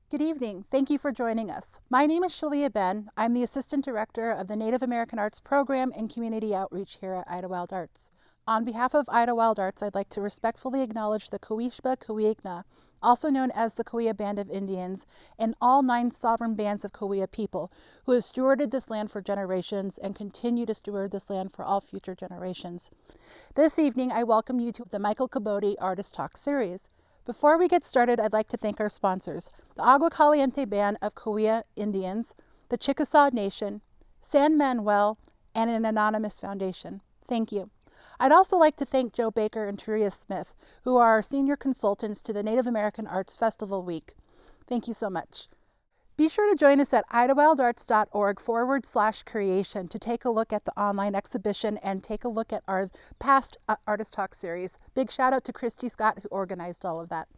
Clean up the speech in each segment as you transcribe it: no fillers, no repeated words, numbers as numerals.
Good evening. Thank you for joining us. My name is Shalia Ben. I'm the Assistant Director of the Native American Arts Program and Community Outreach here at Idyllwild Arts. On behalf of Idyllwild Arts, I'd like to respectfully acknowledge the Kawishba Kuwiikna, also known as the Cahuilla Band of Indians, and all 9 sovereign bands of Cahuilla people who have stewarded this land for generations and continue to steward this land for all future generations. This evening, I welcome you to the Michael Kabotie Artist Talks series. Before we get started, I'd like to thank our sponsors, the Agua Caliente Band of Cahuilla Indians, the Chickasaw Nation, San Manuel, and an anonymous foundation. Thank you. I'd also like to thank Joe Baker and Truria Smith, who are our senior consultants to the Native American Arts Festival Week. Thank you so much. Be sure to join us at idyllwildarts.org/creation to take a look at the online exhibition and take a look at our past Artist Talk series. Big shout out to Christy Scott who organized all of that.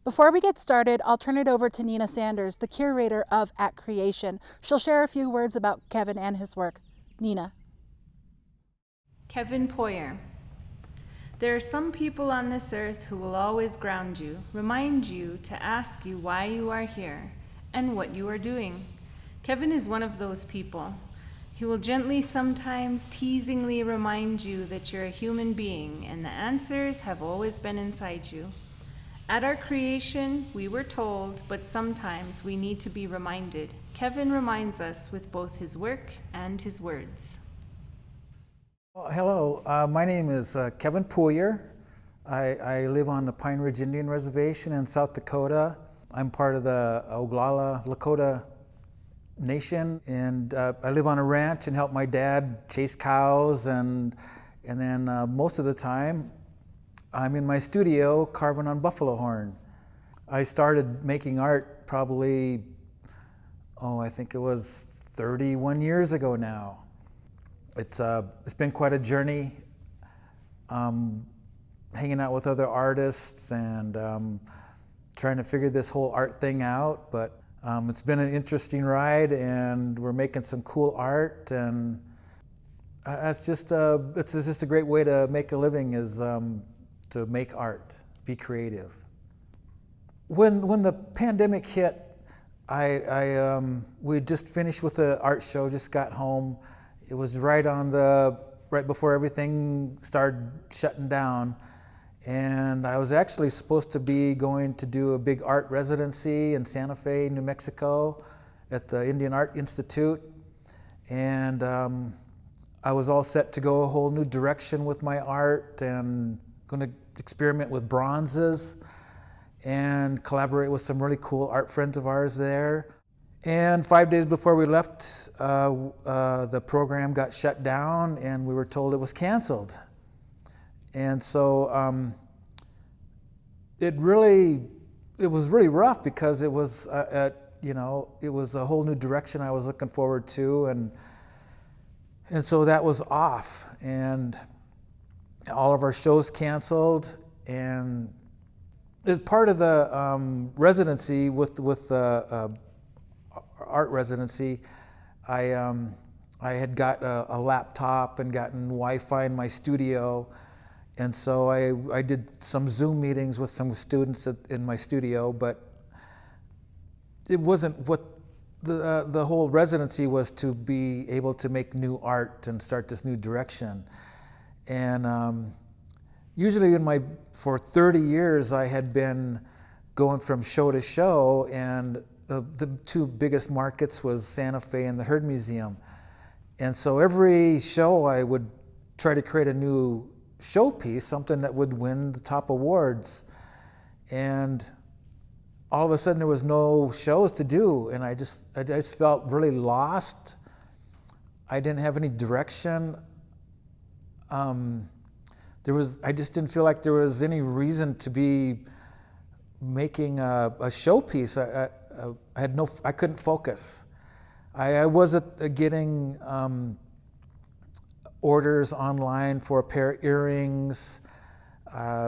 Before we get started, I'll turn it over to Nina Sanders, the curator of At Creation. She'll share a few words about Kevin and his work. Nina. Kevin Pourier. There are some people on this earth who will always ground you, remind you to ask you why you are here and what you are doing. Kevin is one of those people. He will gently, sometimes teasingly remind you that you're a human being and the answers have always been inside you. At our creation, we were told, but sometimes we need to be reminded. Kevin reminds us with both his work and his words. Well, hello, my name is Kevin Pourier. I live on the Pine Ridge Indian Reservation in South Dakota. I'm part of the Oglala Lakota Nation, and I live on a ranch and help my dad chase cows, and then most of the time I'm in my studio carving on buffalo horn. I started making art probably, I think it was 31 years ago now. It's been quite a journey, hanging out with other artists and trying to figure this whole art thing out, but it's been an interesting ride and we're making some cool art, and it's just a great way to make a living is to make art, be creative. When the pandemic hit, we just finished with the art show, just got home. It was right before everything started shutting down. And I was actually supposed to be going to do a big art residency in Santa Fe, New Mexico at the Indian Art Institute. And I was all set to go a whole new direction with my art and going to experiment with bronzes and collaborate with some really cool art friends of ours there. And 5 days before we left, the program got shut down and we were told it was canceled. And so it was really rough because it was it was a whole new direction I was looking forward to, and so that was off, and all of our shows canceled. And as part of the residency with art residency, I had got a laptop and gotten Wi-Fi in my studio. And so I did some Zoom meetings with some students in my studio, but it wasn't what the whole residency was, to be able to make new art and start this new direction. And usually for 30 years I had been going from show to show, and the 2 biggest markets was Santa Fe and the Herd Museum. And so every show I would try to create a new showpiece, something that would win the top awards, and all of a sudden there was no shows to do, and I just felt really lost. I didn't have any direction. I just didn't feel like there was any reason to be making a showpiece. I couldn't focus. I wasn't getting orders online for a pair of earrings,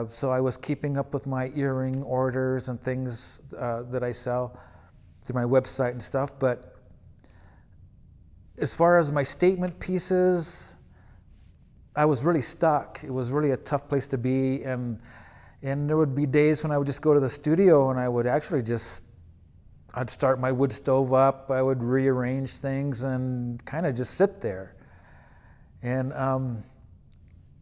so I was keeping up with my earring orders and things that I sell through my website and stuff. But as far as my statement pieces, I was really stuck. It was really a tough place to be, and there would be days when I would just go to the studio and I would actually just I'd start my wood stove up, I would rearrange things and kind of just sit there. And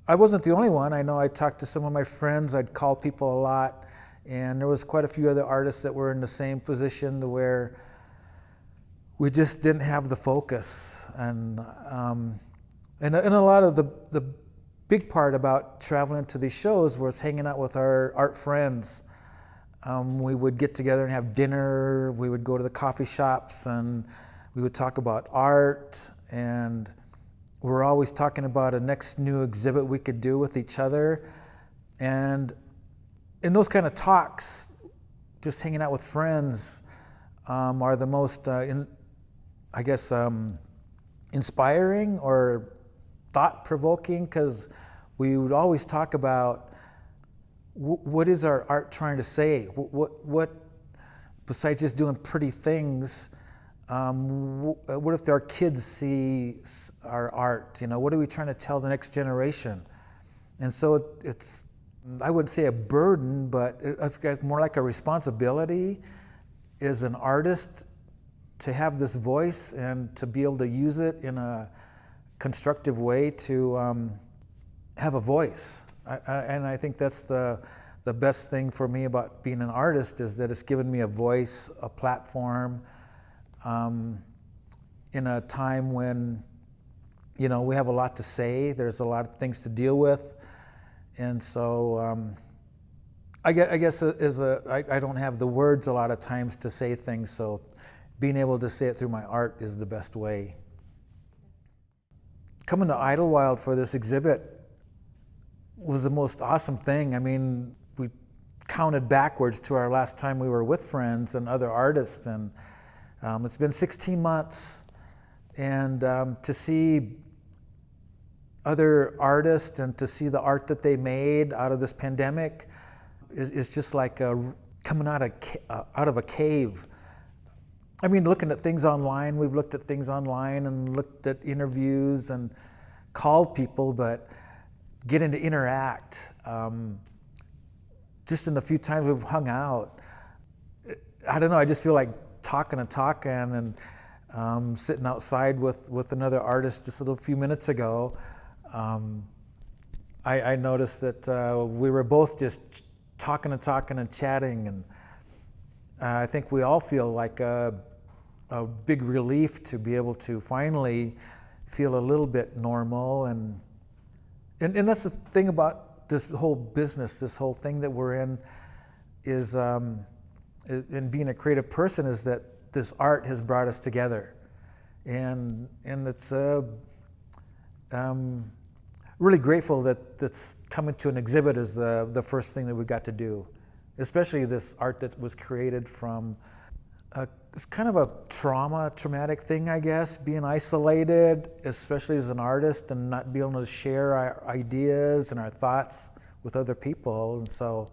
I wasn't the only one. I know I talked to some of my friends, I'd call people a lot, and there was quite a few other artists that were in the same position to where we just didn't have the focus. And a lot of the big part about traveling to these shows was hanging out with our art friends. We would get together and have dinner, we would go to the coffee shops, and we would talk about art, and we're always talking about a next new exhibit we could do with each other. And in those kind of talks, just hanging out with friends are the most, inspiring or thought-provoking, because we would always talk about what is our art trying to say? What besides just doing pretty things, what if our kids see our art? You know, what are we trying to tell the next generation? And so it's, I wouldn't say a burden, but it's more like a responsibility as an artist to have this voice and to be able to use it in a constructive way to have a voice. And I think that's the best thing for me about being an artist, is that it's given me a voice, a platform, in a time when, you know, we have a lot to say, there's a lot of things to deal with. And so I guess I don't have the words a lot of times to say things, so being able to say it through my art is the best way. Coming to Idyllwild for this exhibit was the most awesome thing. I mean, we counted backwards to our last time we were with friends and other artists, and it's been 16 months, and to see other artists and to see the art that they made out of this pandemic is just like coming out of a cave. I mean, looking at things online, we've looked at things online and looked at interviews and called people, but getting to interact, just in the few times we've hung out, I don't know, I just feel like talking and sitting outside with another artist just a little few minutes ago. I noticed that we were both just talking and chatting, and I think we all feel like a big relief to be able to finally feel a little bit normal, and that's the thing about this whole business, this whole thing that we're in, is in being a creative person, is that this art has brought us together, and it's really grateful that that's coming to an exhibit is the first thing that we got to do, especially this art that was created from it's kind of a traumatic thing, I guess, being isolated, especially as an artist, and not being able to share our ideas and our thoughts with other people. And so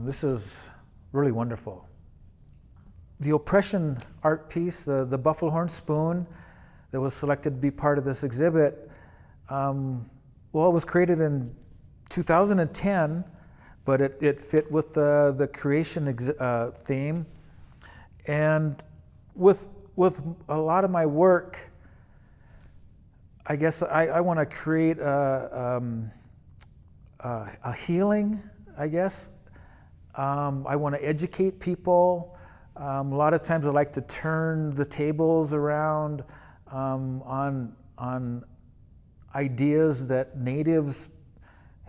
this is really wonderful. The oppression art piece, the buffalo horn spoon that was selected to be part of this exhibit, well, it was created in 2010, but it fit with the creation theme. And with a lot of my work, I guess I want to create a healing, I guess. I want to educate people. A lot of times I like to turn the tables around on ideas that natives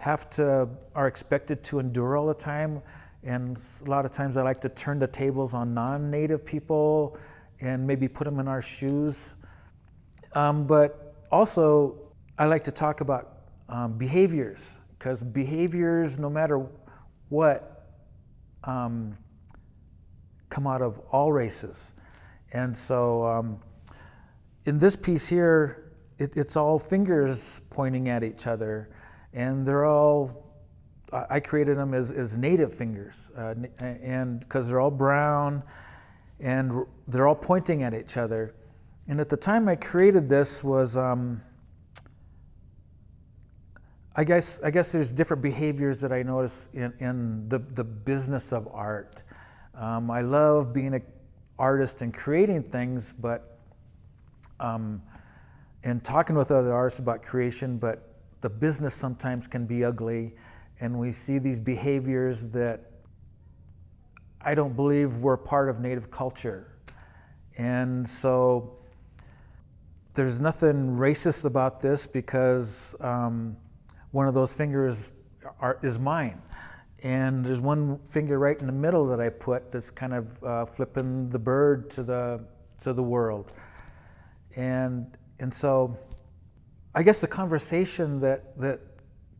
are expected to endure all the time. And a lot of times I like to turn the tables on non-native people and maybe put them in our shoes. But also I like to talk about behaviors, because behaviors, no matter what, come out of all races. And so in this piece here, it's all fingers pointing at each other, and they're all, I created them as native fingers, and because they're all brown and they're all pointing at each other. And at the time I created this was, I guess there's different behaviors that I notice in the business of art. I love being artist and creating things, but and talking with other artists about creation, but the business sometimes can be ugly, and we see these behaviors that I don't believe were part of Native culture. And so there's nothing racist about this, because one of those fingers is mine. And there's one finger right in the middle that I put that's kind of flipping the bird to the world. And so I guess the conversation that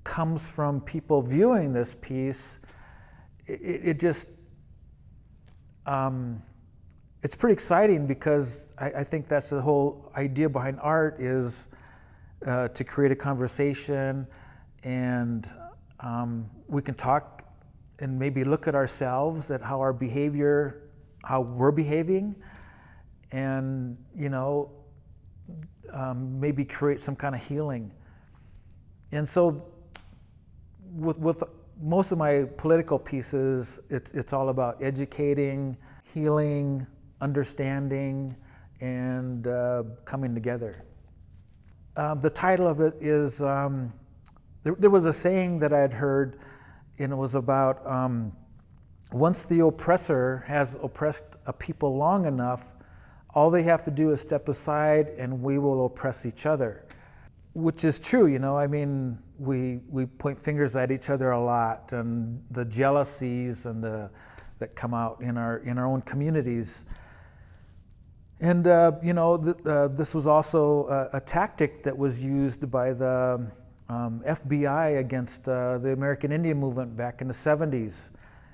comes from people viewing this piece, it just, it's pretty exciting, because I think that's the whole idea behind art, is to create a conversation, and we can talk and maybe look at ourselves, at how we're behaving, and maybe create some kind of healing. And so with most of my political pieces, it's all about educating, healing, understanding, and coming together. The title of it is, there was a saying that I had heard, and it was about, once the oppressor has oppressed a people long enough, all they have to do is step aside and we will oppress each other. Which is true, I mean, we point fingers at each other a lot, and the jealousies and that come out in our own communities. And this was also a tactic that was used by the FBI against the American Indian movement back in the 70s,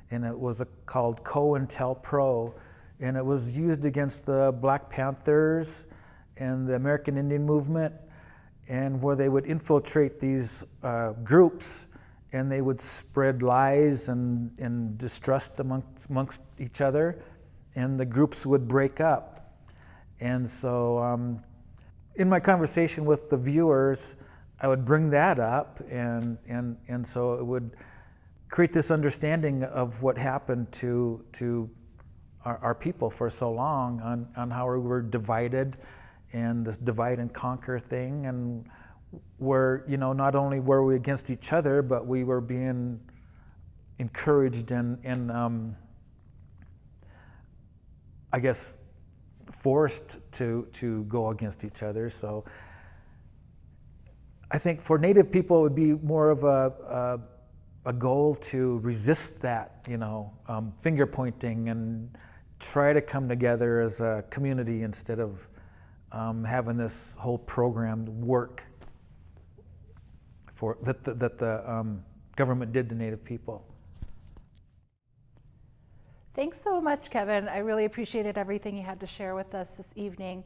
and it was called COINTELPRO, and it was used against the Black Panthers and the American Indian movement, and where they would infiltrate these groups, and they would spread lies and distrust amongst each other, and the groups would break up. And so in my conversation with the viewers, I would bring that up, and so it would create this understanding of what happened to our people for so long, on how we were divided, and this divide and conquer thing, and where not only were we against each other, but we were being encouraged and I guess forced to go against each other. So I think for Native people it would be more of a goal to resist that, finger pointing, and try to come together as a community instead of having this whole program work that the government did to Native people. Thanks so much, Kevin. I really appreciated everything you had to share with us this evening.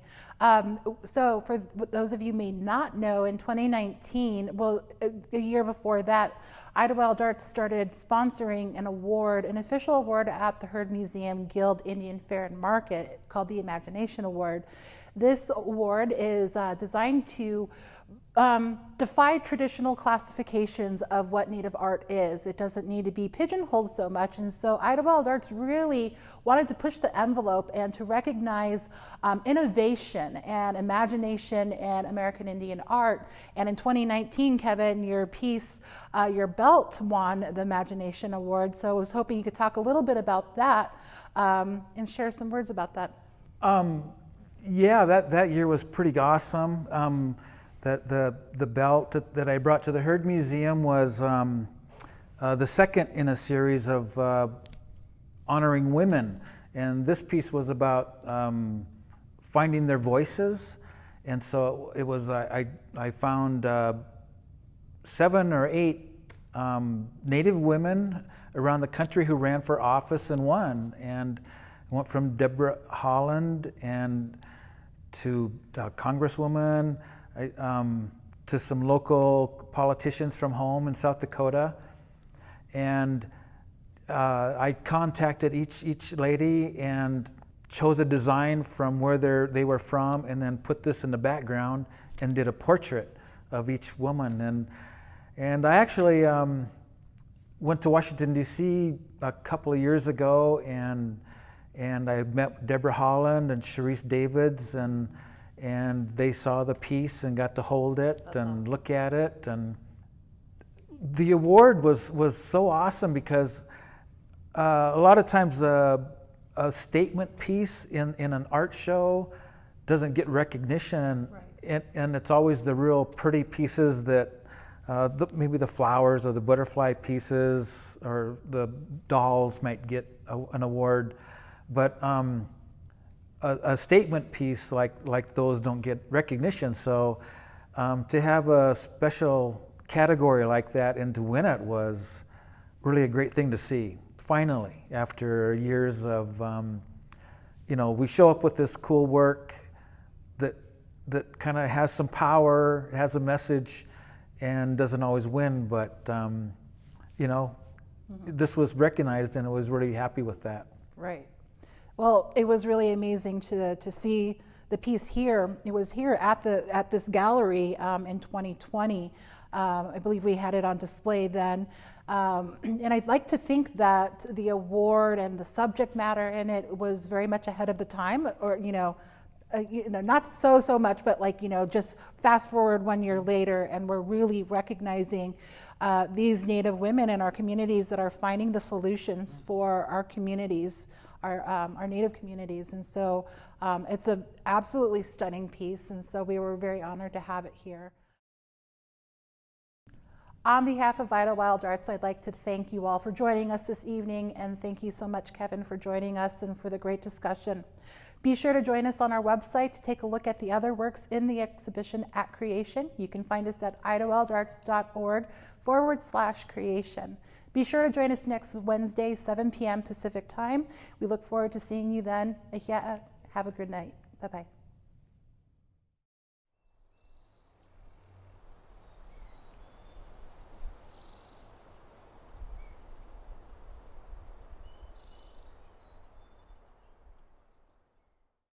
So for those of you who may not know, in 2019, a year before that, Idyllwild Arts started sponsoring an official award at the Heard Museum Guild Indian Fair and Market called the Imagination Award. This award is designed to defy traditional classifications of what Native art is. It doesn't need to be pigeonholed so much, and so Idyllwild Arts really wanted to push the envelope and to recognize innovation and imagination in American Indian art. And in 2019, Kevin, your piece, your belt, won the Imagination Award, so I was hoping you could talk a little bit about that and share some words about that. Yeah, that year was pretty awesome. The belt that I brought to the Heard Museum was the second in a series of honoring women, and this piece was about finding their voices. And so it was I found 7 or 8 Native women around the country who ran for office and won, and went from Deborah Holland and to Congresswoman, to some local politicians from home in South Dakota. And I contacted each lady and chose a design from where they were from, and then put this in the background and did a portrait of each woman. And I actually went to Washington, D.C. a couple of years ago, and and I met Deborah Holland and Sharice Davids, and they saw the piece and got to hold it. That's and awesome. Look at it. And the award was so awesome because a lot of times a statement piece in an art show doesn't get recognition, right. and it's always the real pretty pieces that maybe the flowers or the butterfly pieces or the dolls might get an award, but a statement piece like those don't get recognition. So to have a special category like that and to win it was really a great thing to see. Finally, after years of, we show up with this cool work that kind of has some power, has a message, and doesn't always win, but this was recognized, and I was really happy with that. Right. Well, it was really amazing to see the piece here. It was here at this gallery in 2020. I believe we had it on display then. And I'd like to think that the award and the subject matter in it was very much ahead of the time, or not so much, but just fast forward 1 year later, and we're really recognizing these Native women in our communities that are finding the solutions for our communities, our Native communities. And so it's an absolutely stunning piece, and so we were very honored to have it here. On behalf of Idyllwild Arts, I'd like to thank you all for joining us this evening, and thank you so much, Kevin, for joining us and for the great discussion. Be sure to join us on our website to take a look at the other works in the exhibition at Creation. You can find us at idyllwildarts.org/creation. Be sure to join us next Wednesday, 7 p.m. Pacific time. We look forward to seeing you then. Have a good night. Bye-bye.